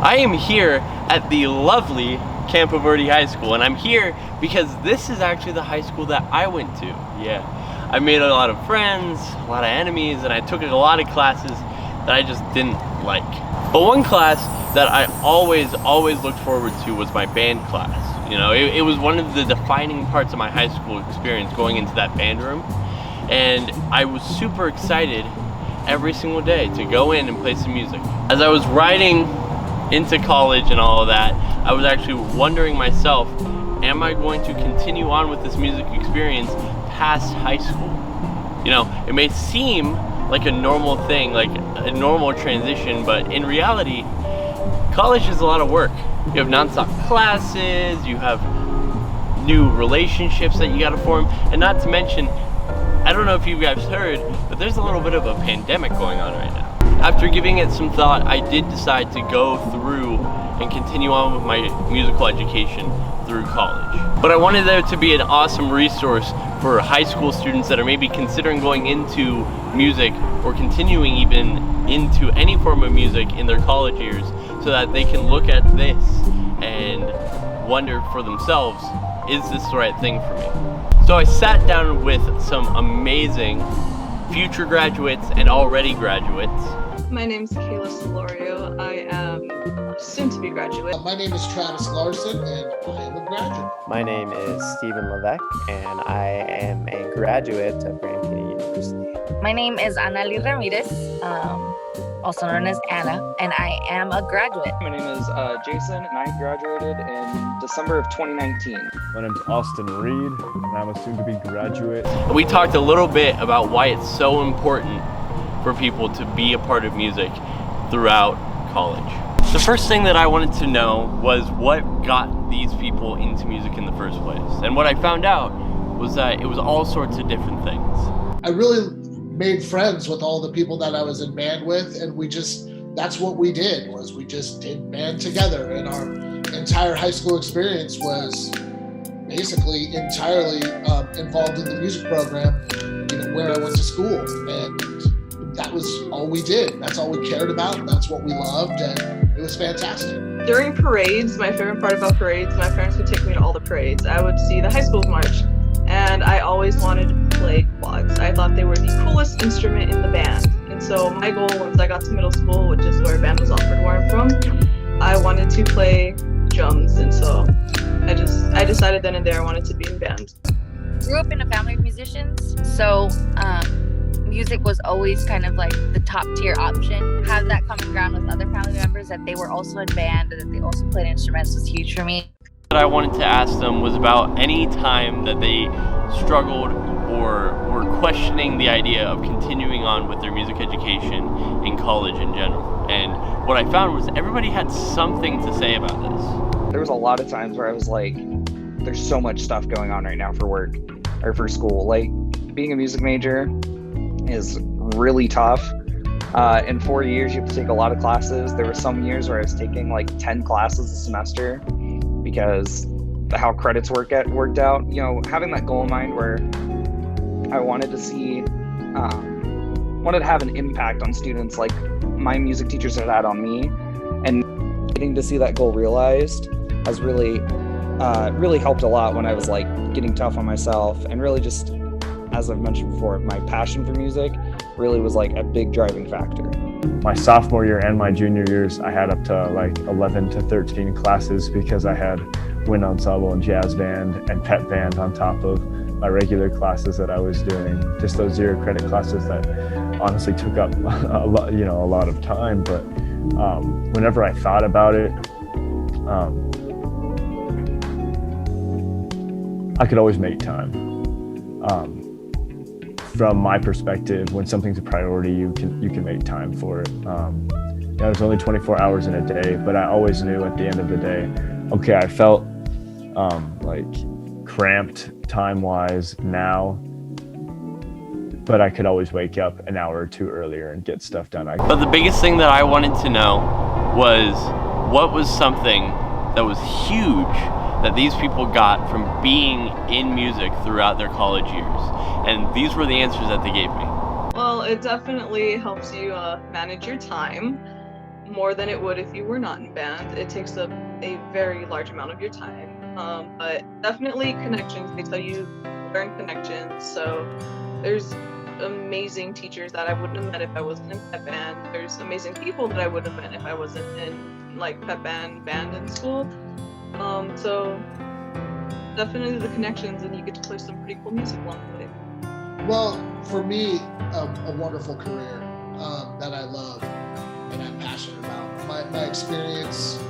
I am here at the lovely Campo Verde High School, and I'm here because this is actually the high school that I went to. Yeah, I made a lot of friends, a lot of enemies, and I took a lot of classes that I just didn't like. But one class that I always looked forward to was my band class. You know, it was one of the defining parts of my high school experience, going into that band room. And I was super excited every single day to go in and play some music. As I was riding into college and all of that, I was actually wondering myself, am I going to continue on with this music experience past high school? You know, it may seem like a normal thing, like a normal transition, but in reality, college is a lot of work. You have nonstop classes, you have new relationships that you gotta form, and not to mention, I don't know if you guys heard, but there's a little bit of a pandemic going on right now. After giving it some thought, I did decide to go through and continue on with my musical education through college. But I wanted there to be an awesome resource for high school students that are maybe considering going into music or continuing even into any form of music in their college years, so that they can look at this and wonder for themselves, is this the right thing for me? So I sat down with some amazing future graduates and already graduates. My name is Kayla Solorio. I am a soon-to-be graduate. My name is Travis Larson, and I am a graduate. My name is Stephen Levesque, and I am a graduate of Grand Canyon University. My name is Anali Ramirez, also known as Anna, and I am a graduate. My name is Jason, and I graduated in December of 2019. My name is Austin Reed, and I'm a soon-to-be graduate. We talked a little bit about why it's so important for people to be a part of music throughout college. The first thing that I wanted to know was what got these people into music in the first place. And what I found out was that it was all sorts of different things. I really made friends with all the people that I was in band with, and that's what we did, was we just did band together, and our entire high school experience was basically entirely involved in the music program, you know, where I went to school. And that was all we did. That's all we cared about. That's what we loved, and it was fantastic. During parades, my favorite part about parades, my parents would take me to all the parades. I would see the high school march, and I always wanted to play quads. I thought they were the coolest instrument in the band. And so my goal once I got to middle school, which is where band was offered where I'm from, I wanted to play drums. And so I decided then and there I wanted to be in band. Grew up in a family of musicians, so music was always kind of like the top tier option. Have that common ground with other family members that they were also in band and that they also played instruments was huge for me. What I wanted to ask them was about any time that they struggled or were questioning the idea of continuing on with their music education in college in general. And what I found was everybody had something to say about this. There was a lot of times where I was like, there's so much stuff going on right now for work or for school. Like, being a music major is really tough. In 4 years, you have to take a lot of classes. There were some years where I was taking like 10 classes a semester because how credits worked out. You know, having that goal in mind where I wanted to have an impact on students like my music teachers had on me, and getting to see that goal realized has really helped a lot when I was like getting tough on myself, and really just, as I've mentioned before, my passion for music really was like a big driving factor. My sophomore year and my junior years, I had up to like 11 to 13 classes because I had wind ensemble and jazz band and pep band on top of my regular classes that I was doing. Just those 0 credit classes that honestly took up a lot of time. But whenever I thought about it, I could always make time. From my perspective, when something's a priority, you can make time for it. There's only 24 hours in a day, but I always knew at the end of the day, okay, I felt like cramped time-wise now, but I could always wake up an hour or two earlier and get stuff done. But the biggest thing that I wanted to know was what was something that was huge that these people got from being in music throughout their college years. And these were the answers that they gave me. Well, it definitely helps you manage your time. more than it would if you were not in band. It takes up a very large amount of your time. But definitely connections. They tell you learn connections. So there's amazing teachers that I wouldn't have met if I wasn't in pep band. There's amazing people that I wouldn't have met if I wasn't in like pep band in school. So definitely the connections, and you get to play some pretty cool music along the way. Well, for me, a wonderful career that I love and I'm passionate about. My experience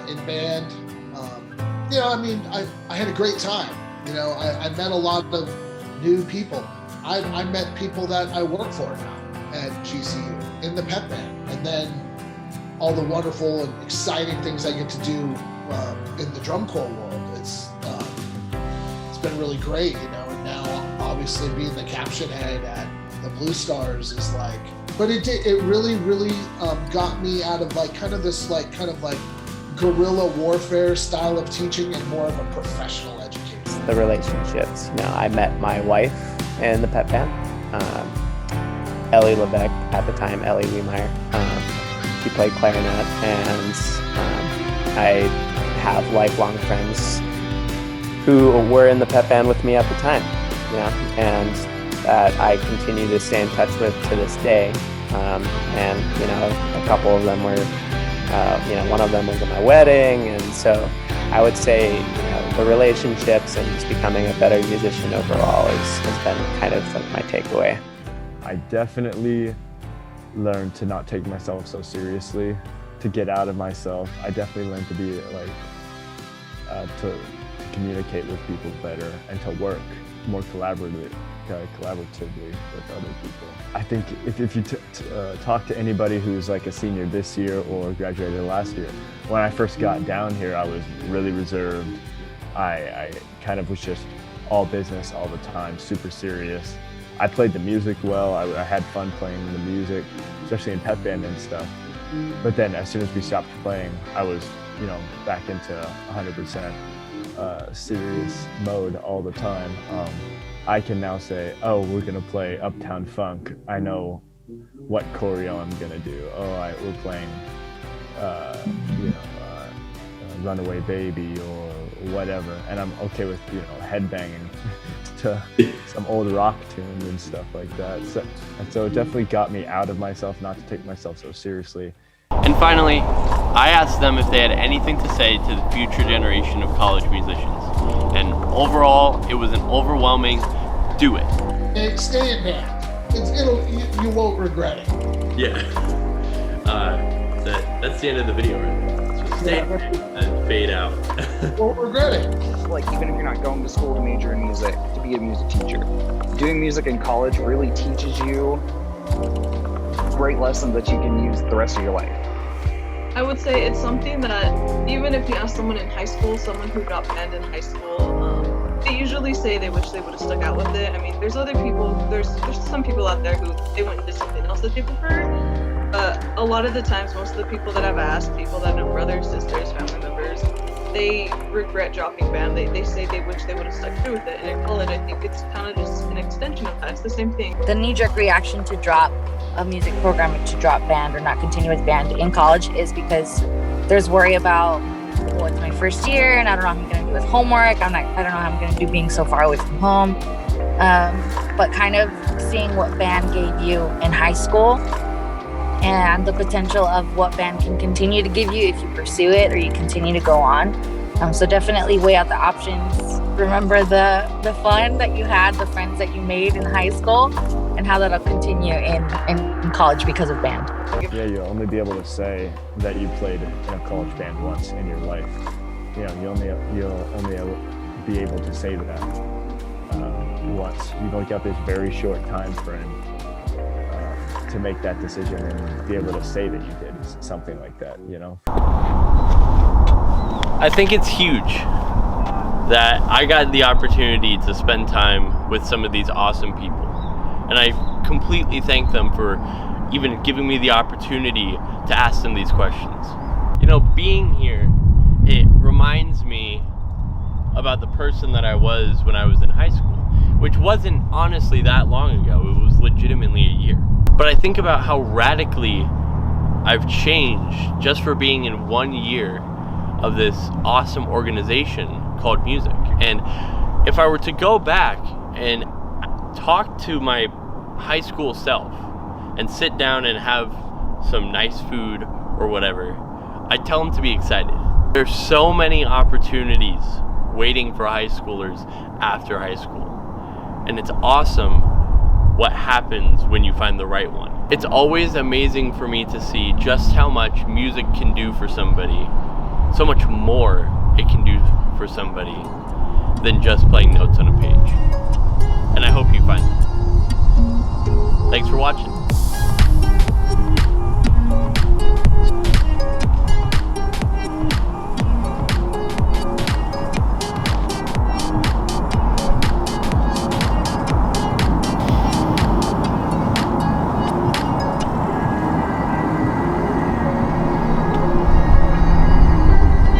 in band, I had a great time. I met a lot of new people. I met people that I work for now at GCU in the pep band, and then all the wonderful and exciting things I get to do in the drum corps world. It's been really great, and now obviously being the caption head at the Blue Stars is like, but it really got me out of this guerrilla warfare style of teaching and more of a professional education. The relationships, I met my wife in the pep band, Ellie Levesque at the time, Ellie Wiemeyer. She played clarinet, and I have lifelong friends who were in the pep band with me at the time, and that I continue to stay in touch with to this day. And a couple of them were, one of them was at my wedding, and so I would say the relationships and just becoming a better musician overall has been kind of like my takeaway. I definitely learned to not take myself so seriously, to get out of myself. I definitely learned to be to communicate with people better and to work more collaboratively with other people. I think if you talk to anybody who's like a senior this year or graduated last year, when I first got down here, I was really reserved. I kind of was just all business all the time, super serious. I played the music well. I had fun playing the music, especially in pep band and stuff. But then as soon as we stopped playing, I was, back into 100% serious mode all the time. I can now say, oh, we're gonna play Uptown Funk. I know what choreo I'm gonna do. We're playing, Runaway Baby or whatever, and I'm okay with headbanging to some old rock tunes and stuff like that. So it definitely got me out of myself, not to take myself so seriously. And finally, I asked them if they had anything to say to the future generation of college musicians. And overall, it was an overwhelming do it. Hey, stay in band. You won't regret it. Yeah. That's the end of the video right there. So stay and fade out. Won't regret it. Like, even if you're not going to school to major in music, to be a music teacher, doing music in college really teaches you great lessons that you can use the rest of your life. I would say it's something that even if you ask someone in high school, someone who got band in high school, they usually say they wish they would have stuck out with it. I mean, there's other people, there's some people out there who they went into something else that they prefer. But a lot of the times, most of the people that I've asked, people that know brothers, sisters, family members, they regret dropping band. They say they wish they would have stuck through with it. And in college, I think it's kind of just an extension of that. It's the same thing. The knee-jerk reaction to drop a music program, to drop band or not continue with band in college, is because there's worry about, well, it's my first year and I don't know how I'm going to do with homework. I don't know how I'm going to do being so far away from home. But kind of seeing what band gave you in high school and the potential of what band can continue to give you if you pursue it or you continue to go on. So definitely weigh out the options. Remember the fun that you had, the friends that you made in high school, and how that'll continue in college because of band. Yeah, you'll only be able to say that you played in a college band once in your life. You'll only be able to say that once. You've only got this very short time frame to make that decision and be able to say that you did something like that, I think it's huge that I got the opportunity to spend time with some of these awesome people. And I completely thank them for even giving me the opportunity to ask them these questions. Being here, it reminds me about the person that I was when I was in high school, which wasn't honestly that long ago. It was legitimately a year. But I think about how radically I've changed just for being in 1 year of this awesome organization called music. And if I were to go back and talk to my high school self and sit down and have some nice food or whatever, I'd tell them to be excited. There's so many opportunities waiting for high schoolers after high school. And it's awesome what happens when you find the right one. It's always amazing for me to see just how much music can do for somebody, so much more it can do for somebody than just playing notes on a page. And I hope you find that. Thanks for watching.